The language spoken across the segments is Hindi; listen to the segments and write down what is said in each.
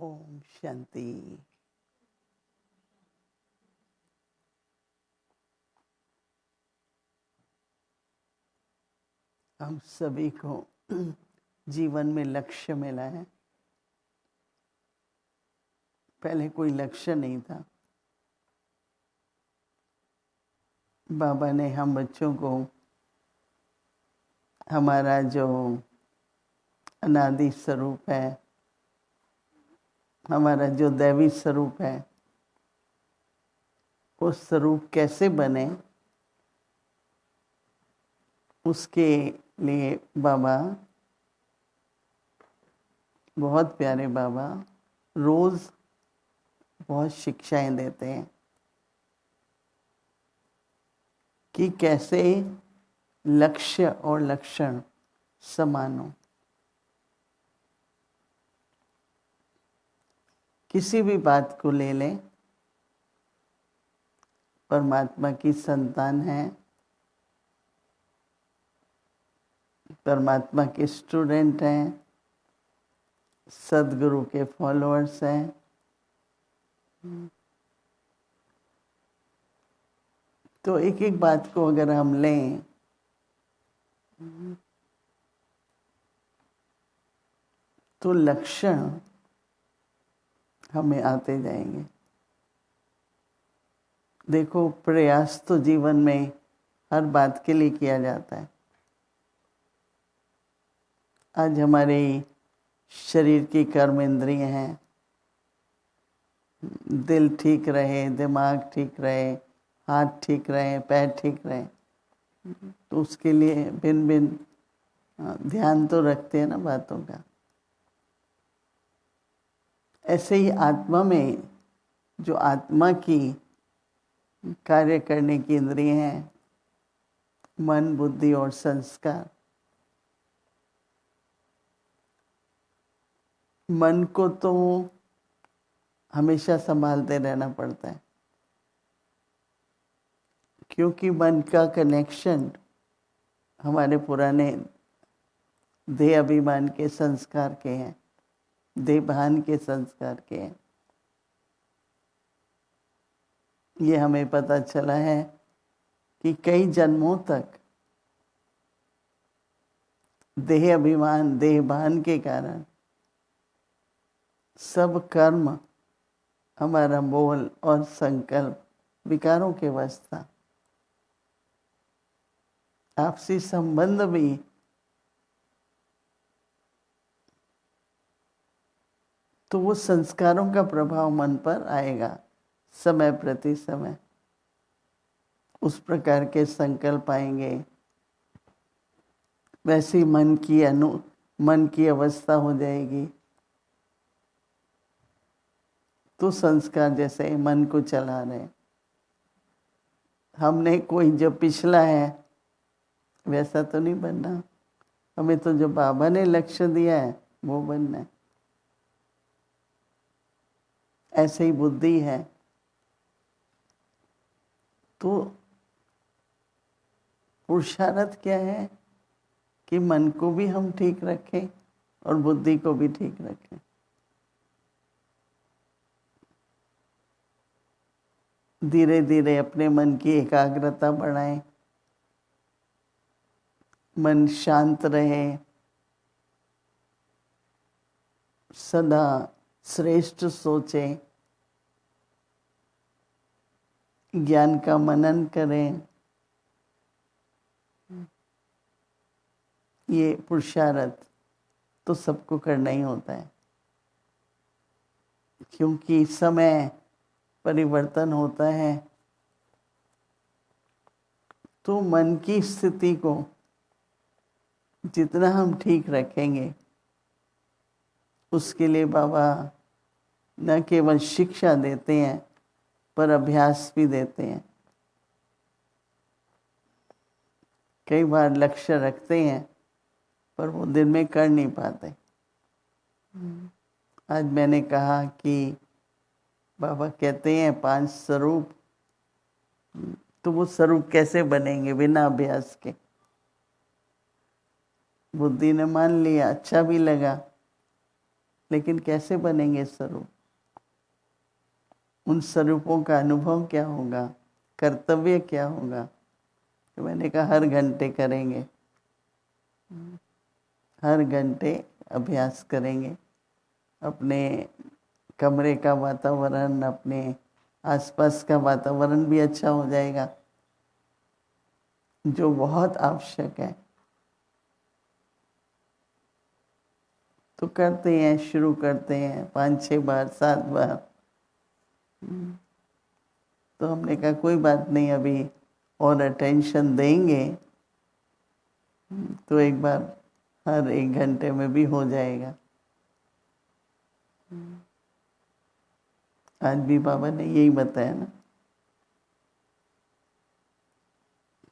ओम शांति। हम सभी को जीवन में लक्ष्य मिला है। पहले कोई लक्ष्य नहीं था। बाबा ने हम बच्चों को हमारा जो अनादि स्वरूप है, हमारा जो दैवी स्वरूप है, वो स्वरूप कैसे बने, उसके लिए बाबा, बहुत प्यारे बाबा, रोज बहुत शिक्षाएं देते हैं कि कैसे लक्ष्य और लक्षण समान हो। किसी भी बात को ले लें, परमात्मा की संतान है, परमात्मा के स्टूडेंट हैं, सदगुरु के फॉलोअर्स हैं, तो एक एक बात को अगर हम लें तो लक्षण हमें आते जाएंगे। देखो, प्रयास तो जीवन में हर बात के लिए किया जाता है। आज हमारे शरीर की कर्म इंद्रियां हैं, दिल ठीक रहे, दिमाग ठीक रहे, हाथ ठीक रहे, पैर ठीक रहे, तो उसके लिए भिन्न भिन्न ध्यान तो रखते हैं ना बातों का। ऐसे ही आत्मा में जो आत्मा की कार्य करने की इंद्रियां हैं, मन, बुद्धि और संस्कार, मन को तो हमेशा संभालते रहना पड़ता है, क्योंकि मन का कनेक्शन हमारे पुराने देह अभिमान के संस्कार के हैं, देह भान के संस्कार के हैं। ये हमें पता चला है कि कई जन्मों तक देह अभिमान, देह भान के कारण सब कर्म, हमारा बोल और संकल्प विकारों के वश था। आपसी संबंध भी तो वो संस्कारों का प्रभाव मन पर आएगा समय प्रति समय। उस प्रकार के संकल्प आएंगे, वैसी मन की अवस्था हो जाएगी। तो संस्कार जैसे मन को चला रहे, हमने कोई जो पिछला है वैसा तो नहीं बनना, हमें तो जो बाबा ने लक्ष्य दिया है वो बनना है। ऐसे ही बुद्धि है, तो पुरुषार्थ क्या है कि मन को भी हम ठीक रखें और बुद्धि को भी ठीक रखें। धीरे धीरे अपने मन की एकाग्रता बढ़ाएं, मन शांत रहे, सदा श्रेष्ठ सोचे, ज्ञान का मनन करें। ये पुरुषार्थ तो सबको करना ही होता है, क्योंकि समय परिवर्तन होता है। तो मन की स्थिति को जितना हम ठीक रखेंगे, उसके लिए बाबा न केवल शिक्षा देते हैं पर अभ्यास भी देते हैं। कई बार लक्ष्य रखते हैं पर वो दिन में कर नहीं पाते। आज मैंने कहा कि बाबा कहते हैं 5 स्वरूप, तो वो स्वरूप कैसे बनेंगे बिना अभ्यास के। बुद्धि ने मान लिया, अच्छा भी लगा, लेकिन कैसे बनेंगे स्वरूप? उन स्वरूपों का अनुभव क्या होगा, कर्तव्य क्या होगा? तो मैंने कहा हर घंटे करेंगे, हर घंटे अभ्यास करेंगे। अपने कमरे का वातावरण, अपने आसपास का वातावरण भी अच्छा हो जाएगा, जो बहुत आवश्यक है। तो करते हैं, शुरू करते हैं 5-6 बार 7 बार। तो हमने कहा कोई बात नहीं, अभी और अटेंशन देंगे तो एक बार हर 1 घंटे में भी हो जाएगा। आज भी बाबा ने यही बताया ना।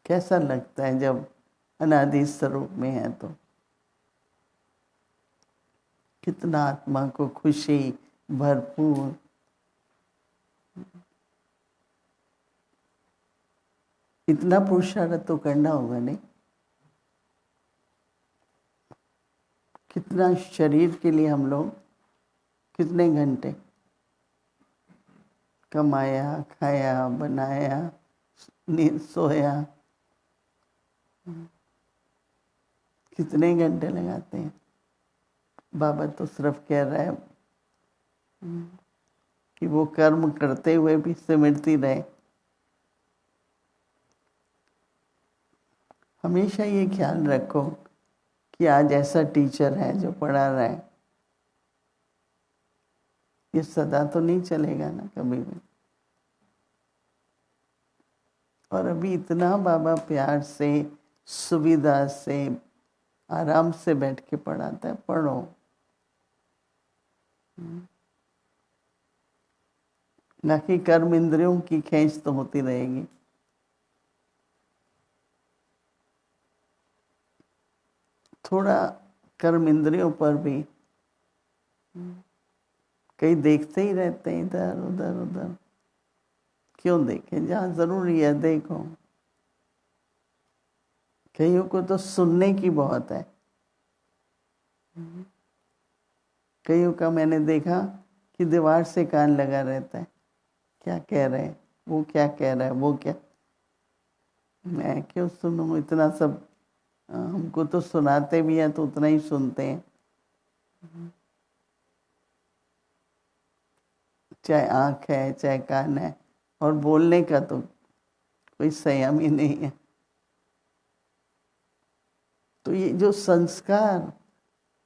कैसा लगता है जब अनादि स्वरूप में है तो? कितना आत्मा को खुशी भरपूर। इतना पुरुषार्थ तो करना होगा नहीं? कितना शरीर के लिए हम लोग कितने घंटे कमाया, खाया, बनाया, सोया, कितने घंटे लगाते हैं। बाबा तो सिर्फ कह रहा है कि वो कर्म करते हुए भी सिमरती रहे। हमेशा ये ख्याल रखो कि आज ऐसा टीचर है जो पढ़ा रहा है, ये सदा तो नहीं चलेगा ना कभी भी। और अभी इतना बाबा प्यार से, सुविधा से, आराम से बैठ के पढ़ाता है, पढ़ो। ना कि कर्म इंद्रियों की खींच तो होती रहेगी। थोड़ा कर्म इंद्रियों पर भी कई देखते ही रहते हैं, इधर उधर उधर। क्यों देखें? जहाँ जरूरी है देखो। कईयों को तो सुनने की बहुत है। कईयों का मैंने देखा कि दीवार से कान लगा रहता है, क्या कह रहे हैं, वो क्या कह रहा है, वो क्या। मैं क्यों सुनूं इतना सब? हमको तो सुनाते भी हैं तो उतना ही सुनते हैं। चाहे आँख है, चाहे कान है, और बोलने का तो कोई संयम ही नहीं है। तो ये जो संस्कार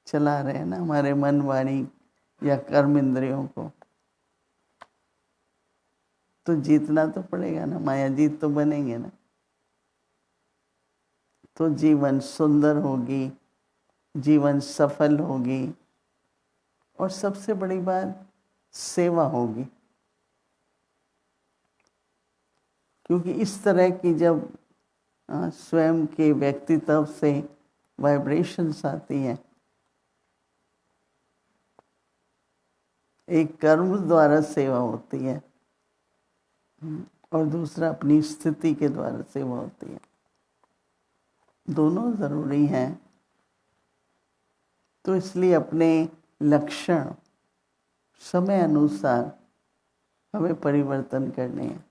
चला रहे हैं ना हमारे मन, वाणी या कर्म इंद्रियों को, तो जीतना तो पड़ेगा ना। माया जीत तो बनेंगे ना, तो जीवन सुंदर होगी, जीवन सफल होगी, और सबसे बड़ी बात सेवा होगी। क्योंकि इस तरह की जब स्वयं के व्यक्तित्व से वाइब्रेशंस आती हैं, एक कर्म द्वारा सेवा होती है और दूसरा अपनी स्थिति के द्वारा सेवा होती है। दोनों जरूरी हैं। तो इसलिए अपने लक्षण समय अनुसार हमें परिवर्तन करने हैं।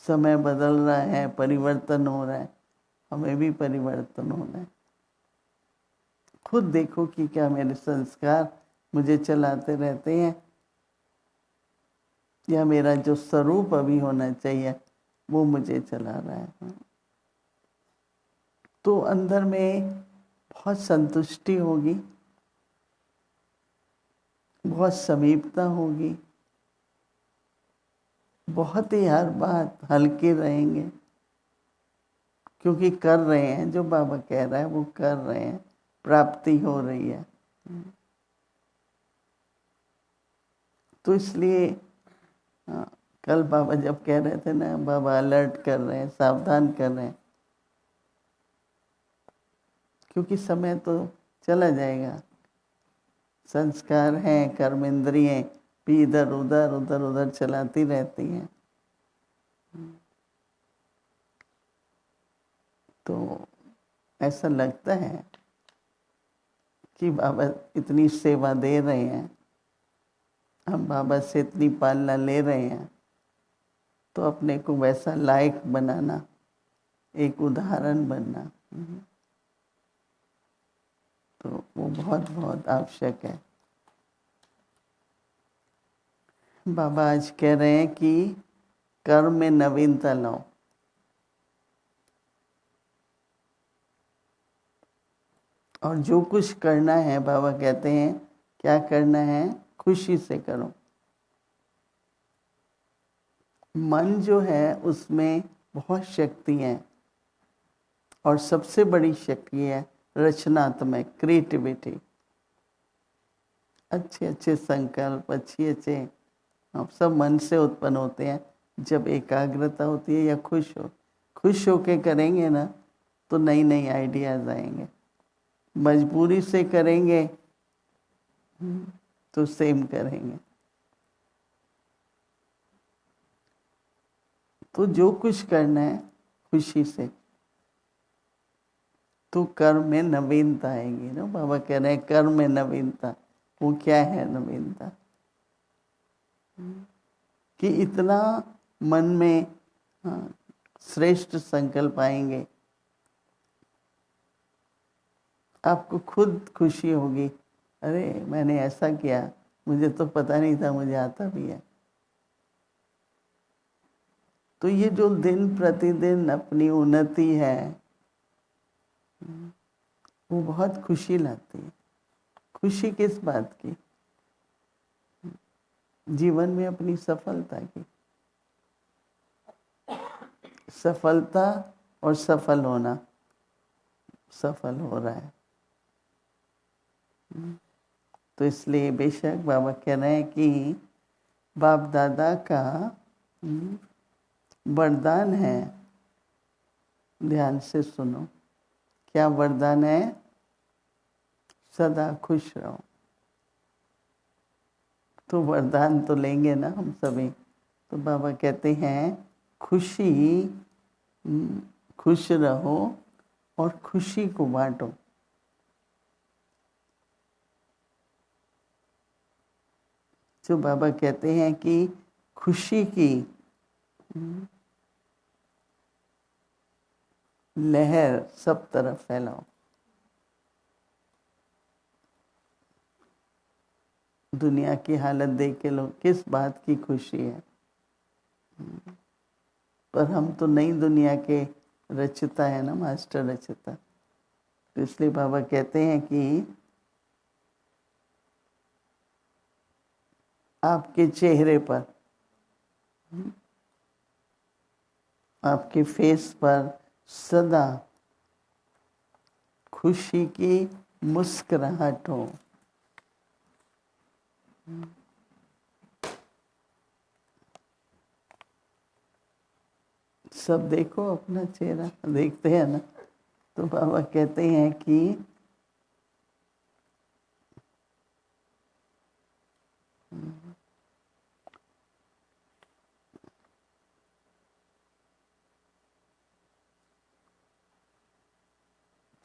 समय बदल रहा है, परिवर्तन हो रहा है, हमें भी परिवर्तन होना है। खुद देखो कि क्या मेरे संस्कार मुझे चलाते रहते हैं, या मेरा जो स्वरूप अभी होना चाहिए वो मुझे चला रहा है। तो अंदर में बहुत संतुष्टि होगी, बहुत समीपता होगी, बहुत ही हर बात हल्के रहेंगे, क्योंकि कर रहे हैं जो बाबा कह रहा है वो कर रहे हैं, प्राप्ति हो रही है। तो इसलिए कल बाबा जब कह रहे थे ना, बाबा अलर्ट कर रहे हैं, सावधान कर रहे हैं, क्योंकि समय तो चला जाएगा। संस्कार हैं, कर्म इंद्रियां भी इधर उधर उधर उधर चलाती रहती हैं। तो ऐसा लगता है कि बाबा इतनी सेवा दे रहे हैं, हम बाबा से इतनी पालना ले रहे हैं, तो अपने को वैसा लायक बनाना, एक उदाहरण बनना, तो वो बहुत बहुत आवश्यक है। बाबा आज कह रहे हैं कि कर्म में नवीनता लाओ। और जो कुछ करना है, बाबा कहते हैं क्या करना है, खुशी से करो। मन जो है उसमें बहुत शक्ति है, और सबसे बड़ी शक्ति है रचनात्मक, क्रिएटिविटी। अच्छे अच्छे संकल्प, अच्छे सब मन से उत्पन्न होते हैं जब एकाग्रता होती है या खुश होके करेंगे ना, तो नई नई आइडियाज आएंगे। मजबूरी से करेंगे तो सेम करेंगे। तो जो कुछ करना है खुशी से, तो कर्म में नवीनता आएगी ना। बाबा कह रहे हैं कर्म में नवीनता। वो क्या है नवीनता? कि इतना मन में श्रेष्ठ संकल्प आएंगे, आपको खुद खुशी होगी, अरे मैंने ऐसा किया, मुझे तो पता नहीं था, मुझे आता भी है। तो ये जो दिन प्रतिदिन अपनी उन्नति है, वो बहुत खुशी लाती है। खुशी किस बात की? जीवन में अपनी सफलता की। सफलता और सफल होना, सफल हो रहा है। तो इसलिए बेशक बाबा कह रहे हैं कि बाप दादा का वरदान है। ध्यान से सुनो, क्या वरदान है? सदा खुश रहो। तो वरदान तो लेंगे ना हम सभी। तो बाबा कहते हैं खुश रहो और खुशी को बांटो। जो बाबा कहते हैं कि खुशी की लहर सब तरफ फैलाओ। दुनिया की हालत देख के लोग किस बात की खुशी है, पर हम तो नई दुनिया के रचयिता है ना, मास्टर रचयिता। तो इसलिए बाबा कहते हैं कि आपके चेहरे पर, आपके फेस पर सदा खुशी की मुस्कुराहट हो। सब देखो अपना चेहरा, देखते हैं ना। तो बाबा कहते हैं कि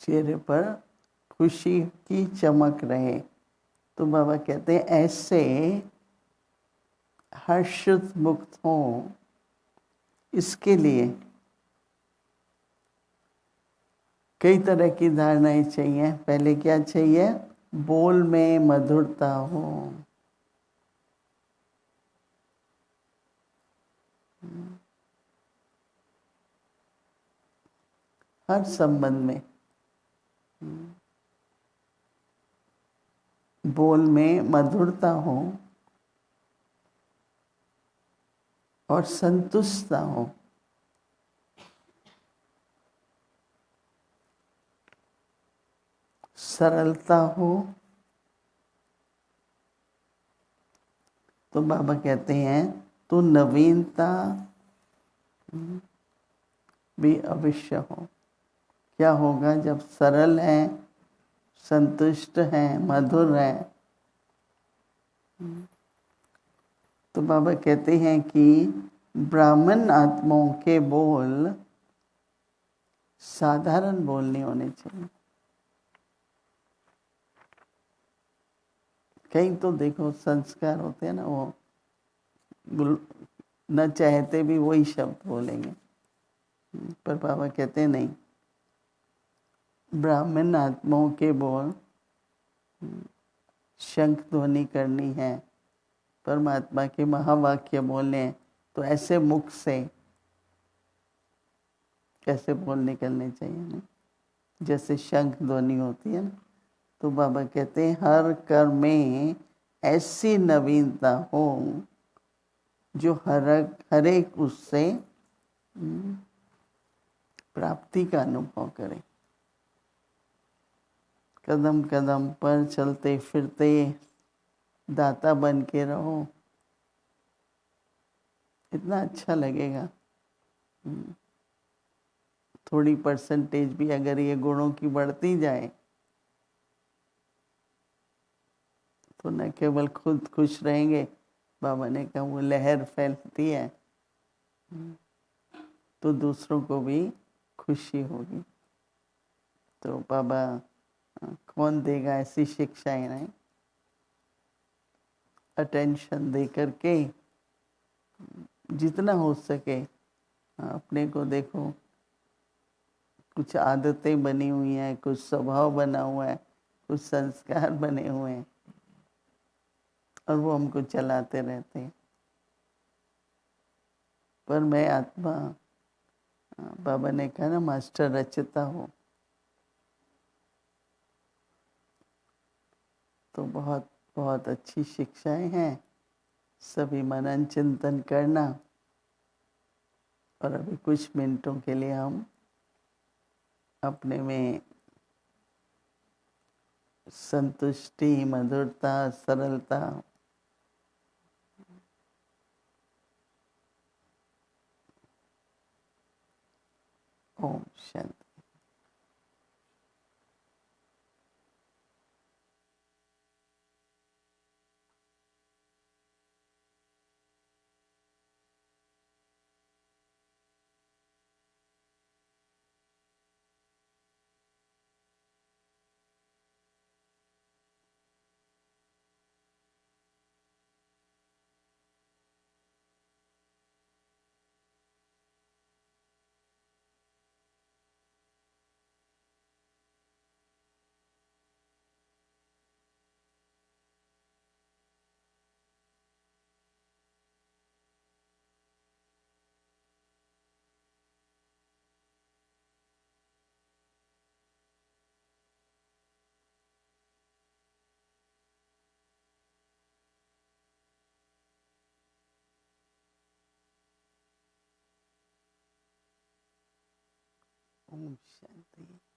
चेहरे पर खुशी की चमक रहे। तो बाबा कहते हैं ऐसे हर्षित मुक्त हो, इसके लिए कई तरह की धारणाएं चाहिए। पहले क्या चाहिए? बोल में मधुरता हो। हर संबंध में बोल में मधुरता हो और संतुष्टता हो। सरलता हो। तो बाबा कहते हैं तो नवीनता भी अवश्य हो। क्या होगा जब सरल है, संतुष्ट है, मधुर है? तो बाबा कहते हैं कि ब्राह्मण आत्माओं के बोल साधारण बोल नहीं होने चाहिए। कहीं तो देखो संस्कार होते हैं ना, वो न चाहते भी वही शब्द बोलेंगे, पर बाबा कहते हैं नहीं, ब्राह्मण आत्माओं के बोल शंख ध्वनि करनी है, परमात्मा के महावाक्य बोलने हैं, तो ऐसे मुख से कैसे बोल निकलने चाहिए ना, जैसे शंख ध्वनि होती है ना। तो बाबा कहते हैं हर कर्म में ऐसी नवीनता हो जो हर एक उससे प्राप्ति का अनुभव करे। कदम कदम पर चलते फिरते दाता बन के रहो, इतना अच्छा लगेगा। थोड़ी परसेंटेज भी अगर ये गुणों की बढ़ती जाए तो न केवल खुद खुश रहेंगे, बाबा ने कहा वो लहर फैलती है तो दूसरों को भी खुशी होगी। तो बाबा कौन देगा ऐसी शिक्षाएं, नहीं अटेंशन दे करके जितना हो सके अपने को देखो, कुछ आदतें बनी हुई हैं, कुछ स्वभाव बना हुआ है, कुछ संस्कार बने हुए हैं और वो हमको चलाते रहते हैं। पर मैं आत्मा, बाबा ने कहा ना, मास्टर रचता हो, तो बहुत बहुत अच्छी शिक्षाएं हैं। सभी मनन चिंतन करना, और अभी कुछ मिनटों के लिए हम अपने में संतुष्टि, मधुरता, सरलता, ओम शांति। ओम शांति।